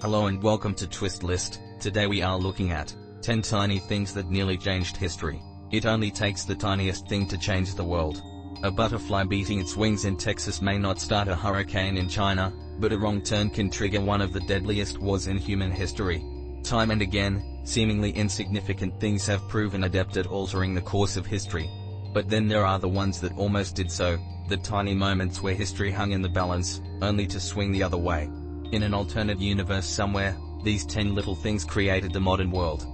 Hello and welcome to Twist List. Today we are looking at 10 tiny things that nearly changed history. It only takes the tiniest thing to change the world. A butterfly beating its wings in Texas may not start a hurricane in China, but a wrong turn can trigger one of the deadliest wars in human history. Time and again, seemingly insignificant things have proven adept at altering the course of history. But then there are the ones that almost did so, the tiny moments where history hung in the balance, only to swing the other way. In an alternate universe somewhere, these 10 little things created the modern world.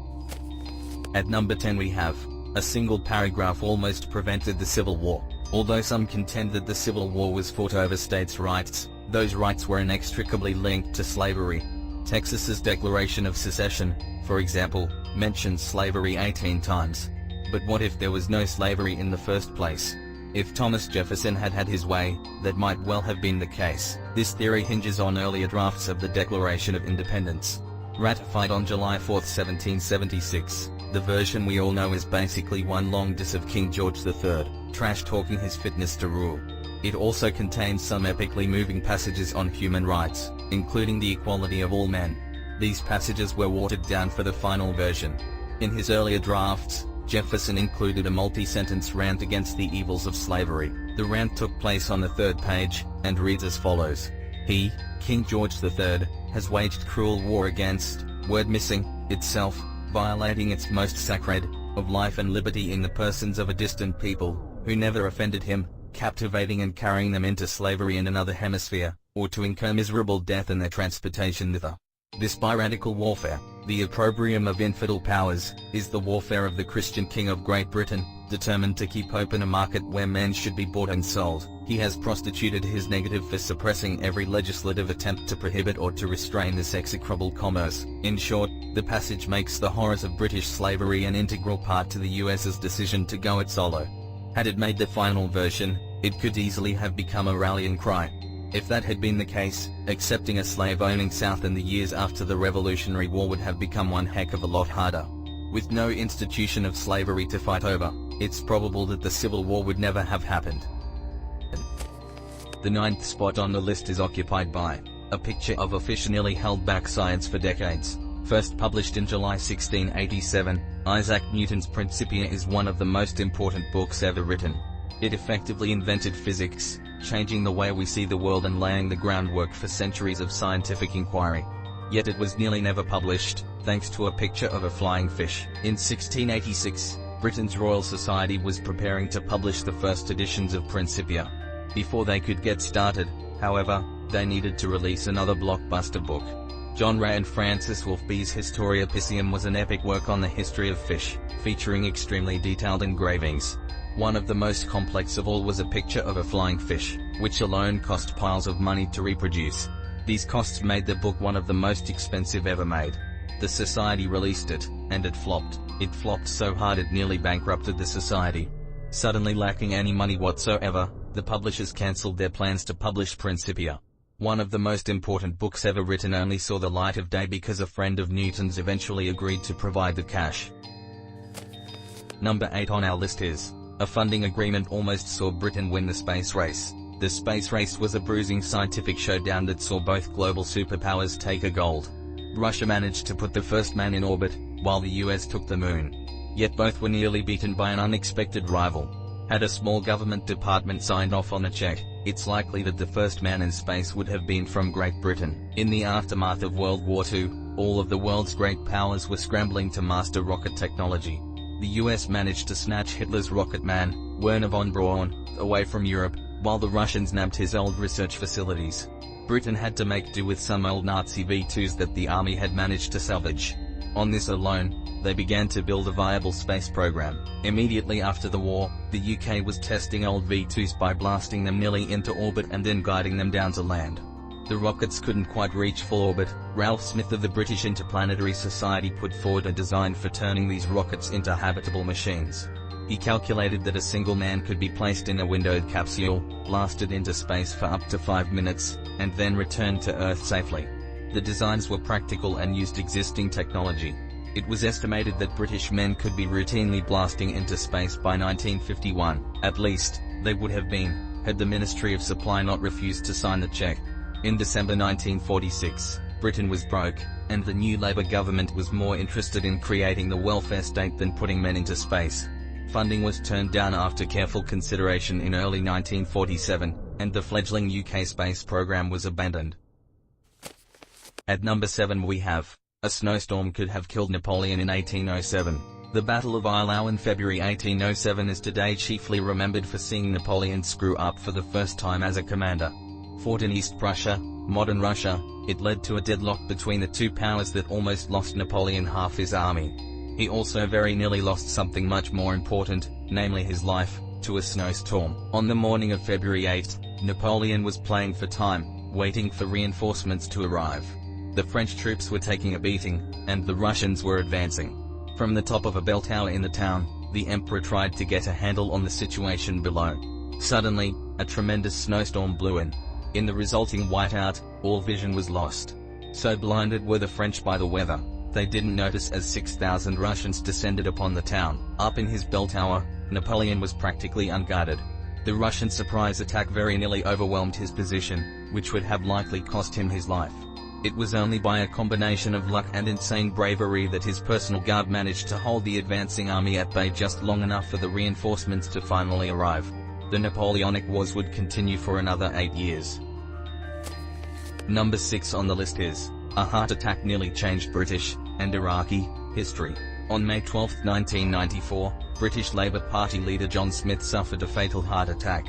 At number 10 we have, a single paragraph almost prevented the Civil War. Although some contend that the Civil War was fought over states' rights, those rights were inextricably linked to slavery. Texas's Declaration of Secession, for example, mentions slavery 18 times. But what if there was no slavery in the first place? If Thomas Jefferson had had his way, that might well have been the case. This theory hinges on earlier drafts of the Declaration of Independence. Ratified on July 4, 1776, the version we all know is basically one long diss of King George III, trash-talking his fitness to rule. It also contains some epically moving passages on human rights, including the equality of all men. These passages were watered down for the final version. In his earlier drafts, Jefferson included a multi-sentence rant against the evils of slavery. The rant took place on the third page, and reads as follows. He, King George III, has waged cruel war against, word missing, itself, violating its most sacred, of life and liberty in the persons of a distant people, who never offended him, captivating and carrying them into slavery in another hemisphere, or to incur miserable death in their transportation thither. This piratical warfare, the opprobrium of infidel powers, is the warfare of the Christian King of Great Britain, determined to keep open a market where men should be bought and sold. He has prostituted his negative for suppressing every legislative attempt to prohibit or to restrain this execrable commerce. In short, the passage makes the horrors of British slavery an integral part to the US's decision to go it solo. Had it made the final version, it could easily have become a rallying cry. If that had been the case, accepting a slave-owning South in the years after the Revolutionary War would have become one heck of a lot harder. With no institution of slavery to fight over, it's probable that the Civil War would never have happened. The 9th spot on the list is occupied by a picture of a fish nearly held back science for decades. First published in July 1687, Isaac Newton's Principia is one of the most important books ever written. It effectively invented physics, changing the way we see the world and laying the groundwork for centuries of scientific inquiry. Yet it was nearly never published, thanks to a picture of a flying fish. In 1686, Britain's Royal Society was preparing to publish the first editions of Principia. Before they could get started, however, they needed to release another blockbuster book. John Ray and Francis Wolfby's Historia Piscium was an epic work on the history of fish, featuring extremely detailed engravings. One of the most complex of all was a picture of a flying fish, which alone cost piles of money to reproduce. These costs made the book one of the most expensive ever made. The Society released it, and it flopped. It flopped so hard it nearly bankrupted the Society. Suddenly lacking any money whatsoever, the publishers cancelled their plans to publish Principia. One of the most important books ever written only saw the light of day because a friend of Newton's eventually agreed to provide the cash. Number 8 on our list is, a funding agreement almost saw Britain win the space race. The space race was a bruising scientific showdown that saw both global superpowers take a gold. Russia managed to put the first man in orbit, while the US took the moon. Yet both were nearly beaten by an unexpected rival. Had a small government department signed off on a check, it's likely that the first man in space would have been from Great Britain. In the aftermath of World War II, all of the world's great powers were scrambling to master rocket technology. The US managed to snatch Hitler's rocket man, Wernher von Braun, away from Europe, while the Russians nabbed his old research facilities. Britain had to make do with some old Nazi V-2s that the army had managed to salvage. On this alone, they began to build a viable space program. Immediately after the war, the UK was testing old V-2s by blasting them nearly into orbit and then guiding them down to land. The rockets couldn't quite reach full orbit. Ralph Smith of the British Interplanetary Society put forward a design for turning these rockets into habitable machines. He calculated that a single man could be placed in a windowed capsule, blasted into space for up to 5 minutes, and then returned to Earth safely. The designs were practical and used existing technology. It was estimated that British men could be routinely blasting into space by 1951, at least, they would have been, had the Ministry of Supply not refused to sign the check. In December 1946, Britain was broke, and the new Labour government was more interested in creating the welfare state than putting men into space. Funding was turned down after careful consideration in early 1947, and the fledgling UK space program was abandoned. At number 7 we have, a snowstorm could have killed Napoleon in 1807. The Battle of Eylau in February 1807 is today chiefly remembered for seeing Napoleon screw up for the first time as a commander. Fought in East Prussia, modern Russia, it led to a deadlock between the two powers that almost lost Napoleon half his army. He also very nearly lost something much more important, namely his life, to a snowstorm. On the morning of February 8, Napoleon was playing for time, waiting for reinforcements to arrive. The French troops were taking a beating, and the Russians were advancing. From the top of a bell tower in the town, the emperor tried to get a handle on the situation below. Suddenly, a tremendous snowstorm blew in. In the resulting whiteout, all vision was lost. So blinded were the French by the weather, they didn't notice as 6,000 Russians descended upon the town. Up in his bell tower, Napoleon was practically unguarded. The Russian surprise attack very nearly overwhelmed his position, which would have likely cost him his life. It was only by a combination of luck and insane bravery that his personal guard managed to hold the advancing army at bay just long enough for the reinforcements to finally arrive. The Napoleonic Wars would continue for another 8 years. Number 6 on the list is, a heart attack nearly changed British and Iraqi history. On May 12, 1994, British Labour Party leader John Smith suffered a fatal heart attack.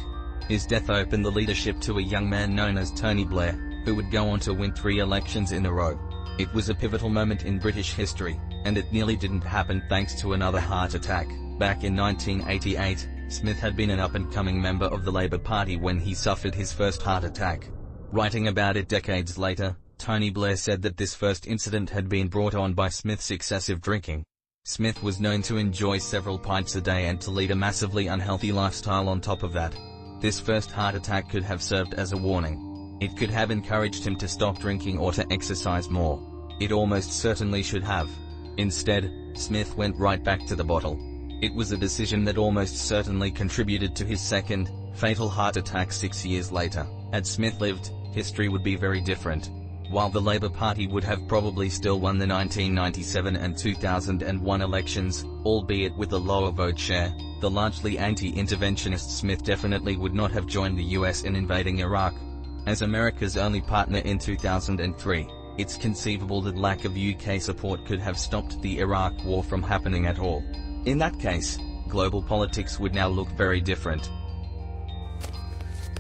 His death opened the leadership to a young man known as Tony Blair, who would go on to win 3 elections in a row. It was a pivotal moment in British history, and it nearly didn't happen thanks to another heart attack. Back in 1988, Smith had been an up-and-coming member of the Labour Party when he suffered his first heart attack. Writing about it decades later, Tony Blair said that this first incident had been brought on by Smith's excessive drinking. Smith was known to enjoy several pints a day and to lead a massively unhealthy lifestyle on top of that. This first heart attack could have served as a warning. It could have encouraged him to stop drinking or to exercise more. It almost certainly should have. Instead, Smith went right back to the bottle. It was a decision that almost certainly contributed to his second, fatal heart attack 6 years later. Had Smith lived, history would be very different. While the Labour Party would have probably still won the 1997 and 2001 elections, albeit with a lower vote share, the largely anti-interventionist Smith definitely would not have joined the US in invading Iraq. As America's only partner in 2003, it's conceivable that lack of UK support could have stopped the Iraq War from happening at all. In that case, global politics would now look very different.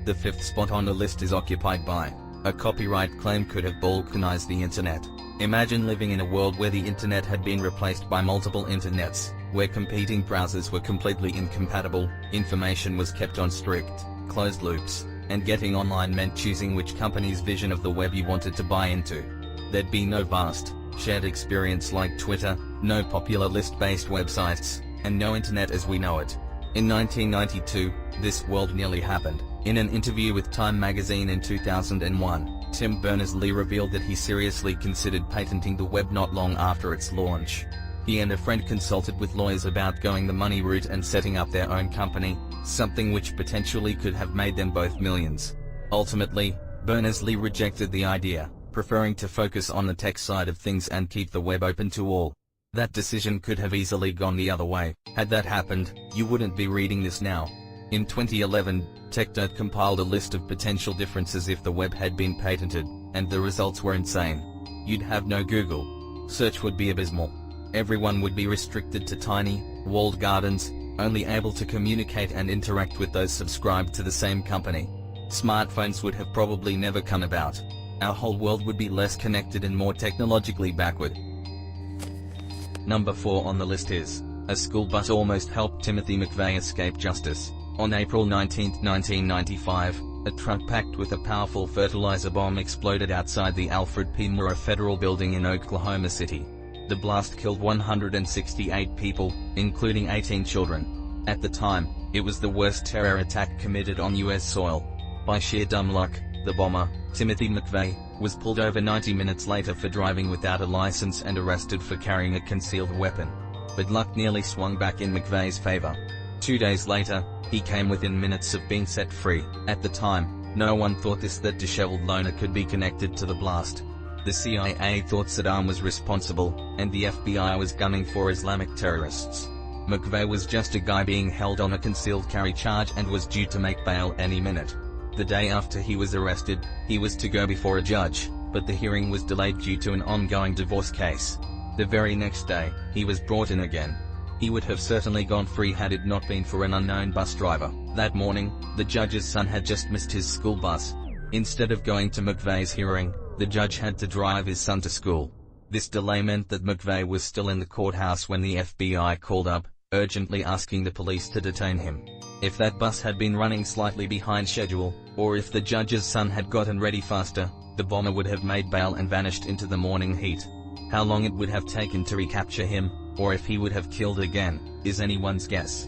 The 5th spot on the list is occupied by, a copyright claim could have balkanized the internet. Imagine living in a world where the internet had been replaced by multiple internets, where competing browsers were completely incompatible, information was kept on strict, closed loops, and getting online meant choosing which company's vision of the web you wanted to buy into. There'd be no vast, shared experience like Twitter, no popular list-based websites, and no internet as we know it. In 1992, this world nearly happened. In an interview with Time magazine in 2001, Tim Berners-Lee revealed that he seriously considered patenting the web not long after its launch. He and a friend consulted with lawyers about going the money route and setting up their own company, something which potentially could have made them both millions. Ultimately, Berners-Lee rejected the idea, preferring to focus on the tech side of things and keep the web open to all. That decision could have easily gone the other way. Had that happened, you wouldn't be reading this now. In 2011, TechDirt compiled a list of potential differences if the web had been patented, and the results were insane. You'd have no Google. Search would be abysmal. Everyone would be restricted to tiny, walled gardens, only able to communicate and interact with those subscribed to the same company. Smartphones would have probably never come about. Our whole world would be less connected and more technologically backward. Number 4 on the list is, a school bus almost helped Timothy McVeigh escape justice. On April 19, 1995, a truck packed with a powerful fertilizer bomb exploded outside the Alfred P. Murrah Federal Building in Oklahoma City. The blast killed 168 people, including 18 children. At the time, it was the worst terror attack committed on US soil. By sheer dumb luck, the bomber, Timothy McVeigh, was pulled over 90 minutes later for driving without a license and arrested for carrying a concealed weapon. But luck nearly swung back in McVeigh's favor. 2 days later, he came within minutes of being set free. At the time, no one thought that disheveled loner could be connected to the blast. The CIA thought Saddam was responsible, and the FBI was gunning for Islamic terrorists. McVeigh was just a guy being held on a concealed carry charge and was due to make bail any minute. The day after he was arrested, he was to go before a judge, but the hearing was delayed due to an ongoing divorce case. The very next day, he was brought in again. He would have certainly gone free had it not been for an unknown bus driver. That morning, the judge's son had just missed his school bus. Instead of going to McVeigh's hearing, the judge had to drive his son to school. This delay meant that McVeigh was still in the courthouse when the FBI called up, urgently asking the police to detain him. If that bus had been running slightly behind schedule, or if the judge's son had gotten ready faster, the bomber would have made bail and vanished into the morning heat. How long it would have taken to recapture him, or if he would have killed again, is anyone's guess.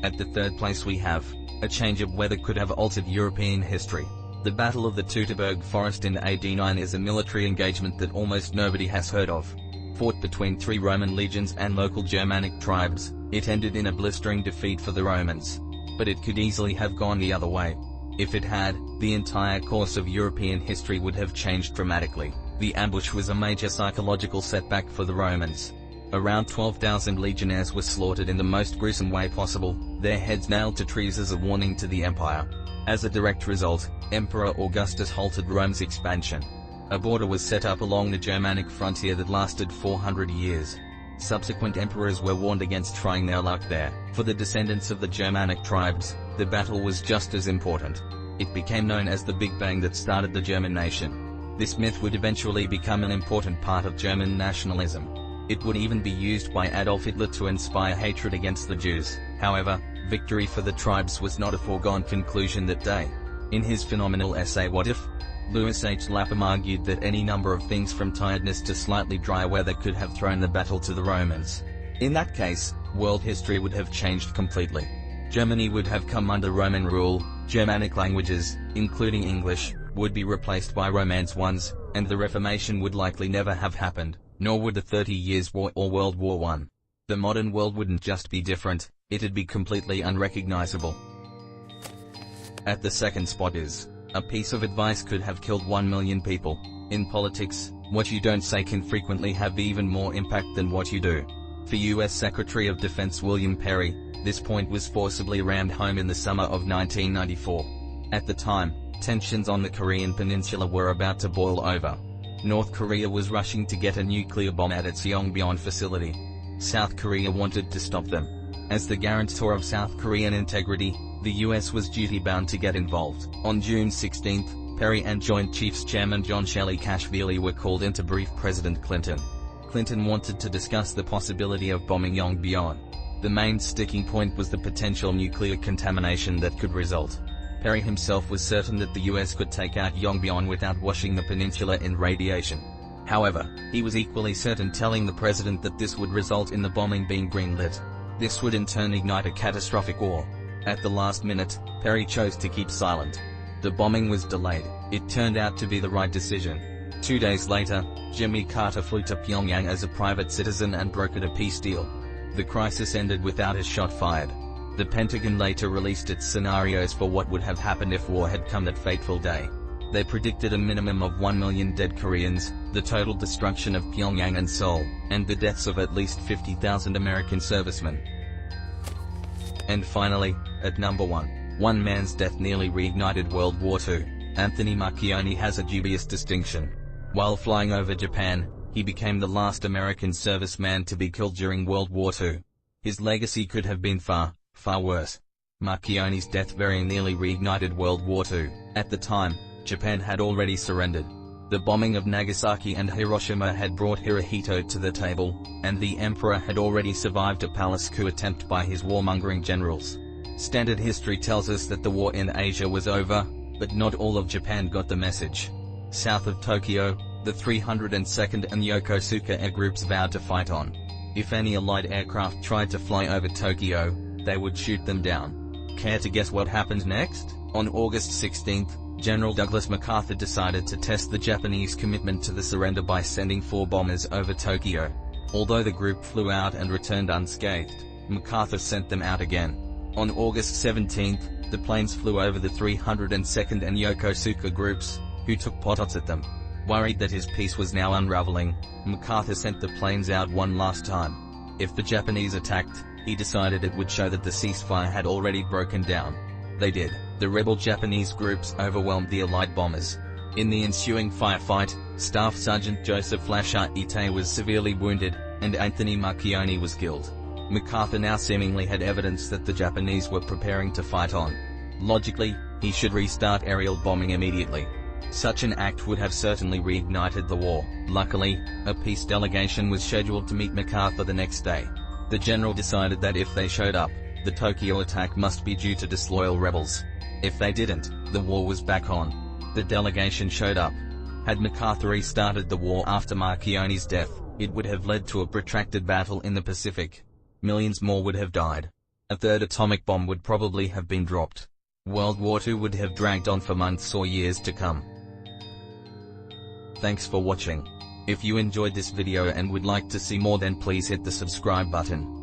At the third place we have, a change of weather could have altered European history. The Battle of the Teutoburg Forest in AD 9 is a military engagement that almost nobody has heard of. Fought between 3 Roman legions and local Germanic tribes, it ended in a blistering defeat for the Romans. But it could easily have gone the other way. If it had, the entire course of European history would have changed dramatically. The ambush was a major psychological setback for the Romans. Around 12,000 legionnaires were slaughtered in the most gruesome way possible, their heads nailed to trees as a warning to the empire. As a direct result, Emperor Augustus halted Rome's expansion. A border was set up along the Germanic frontier that lasted 400 years. Subsequent emperors were warned against trying their luck there. For the descendants of the Germanic tribes, the battle was just as important. It became known as the Big Bang that started the German nation. This myth would eventually become an important part of German nationalism. It would even be used by Adolf Hitler to inspire hatred against the Jews. However, victory for the tribes was not a foregone conclusion that day. In his phenomenal essay What If?, Louis H. Lapham argued that any number of things from tiredness to slightly dry weather could have thrown the battle to the Romans. In that case, world history would have changed completely. Germany would have come under Roman rule, Germanic languages, including English, would be replaced by Romance ones, and the Reformation would likely never have happened, nor would the 30 Years' War or World War I. The modern world wouldn't just be different, it'd be completely unrecognizable. At the second spot is, a piece of advice could have killed 1 million people. In politics, what you don't say can frequently have even more impact than what you do. For U.S. Secretary of Defense William Perry, this point was forcibly rammed home in the summer of 1994. At the time, tensions on the Korean peninsula were about to boil over. North Korea was rushing to get a nuclear bomb at its Yongbyon facility. South Korea wanted to stop them. As the guarantor of South Korean integrity, the U.S. was duty-bound to get involved. On June 16, Perry and Joint Chiefs Chairman John Kashvili were called in to brief President Clinton. Clinton wanted to discuss the possibility of bombing Yongbyon. The main sticking point was the potential nuclear contamination that could result. Perry himself was certain that the U.S. could take out Yongbyon without washing the peninsula in radiation. However, he was equally certain telling the president that this would result in the bombing being greenlit. This would in turn ignite a catastrophic war. At the last minute, Perry chose to keep silent. The bombing was delayed. It turned out to be the right decision. 2 days later, Jimmy Carter flew to Pyongyang as a private citizen and brokered a peace deal. The crisis ended without a shot fired. The Pentagon later released its scenarios for what would have happened if war had come that fateful day. They predicted a minimum of 1 million dead Koreans, the total destruction of Pyongyang and Seoul, and the deaths of at least 50,000 American servicemen. And finally, at number 1, one man's death nearly reignited World War II. Anthony Marchioni has a dubious distinction. While flying over Japan, he became the last American serviceman to be killed during World War II. His legacy could have been far, far worse. Marchioni's death very nearly reignited World War II. At the time, Japan had already surrendered. The bombing of Nagasaki and Hiroshima had brought Hirohito to the table, and the emperor had already survived a palace coup attempt by his warmongering generals. Standard history tells us that the war in Asia was over, but not all of Japan got the message. South of Tokyo, the 302nd and Yokosuka air groups vowed to fight on. If any Allied aircraft tried to fly over Tokyo, they would shoot them down. Care to guess what happened next? On August 16, General Douglas MacArthur decided to test the Japanese commitment to the surrender by sending 4 bombers over Tokyo. Although the group flew out and returned unscathed, MacArthur sent them out again. On August 17, the planes flew over the 302nd and Yokosuka groups, who took potshots at them. Worried that his peace was now unraveling, MacArthur sent the planes out one last time. If the Japanese attacked, he decided it would show that the ceasefire had already broken down. They did. The rebel Japanese groups overwhelmed the Allied bombers. In the ensuing firefight, Staff Sergeant Joseph Lasher Ite was severely wounded, and Anthony Marchione was killed. MacArthur now seemingly had evidence that the Japanese were preparing to fight on. Logically, he should restart aerial bombing immediately. Such an act would have certainly reignited the war. Luckily, a peace delegation was scheduled to meet MacArthur the next day. The general decided that if they showed up, the Tokyo attack must be due to disloyal rebels. If they didn't, the war was back on. The delegation showed up. Had MacArthur restarted the war after Marchione's death, it would have led to a protracted battle in the Pacific. Millions more would have died. A third atomic bomb would probably have been dropped. World War II would have dragged on for months or years to come. Thanks for watching. If you enjoyed this video and would like to see more, then please hit the subscribe button.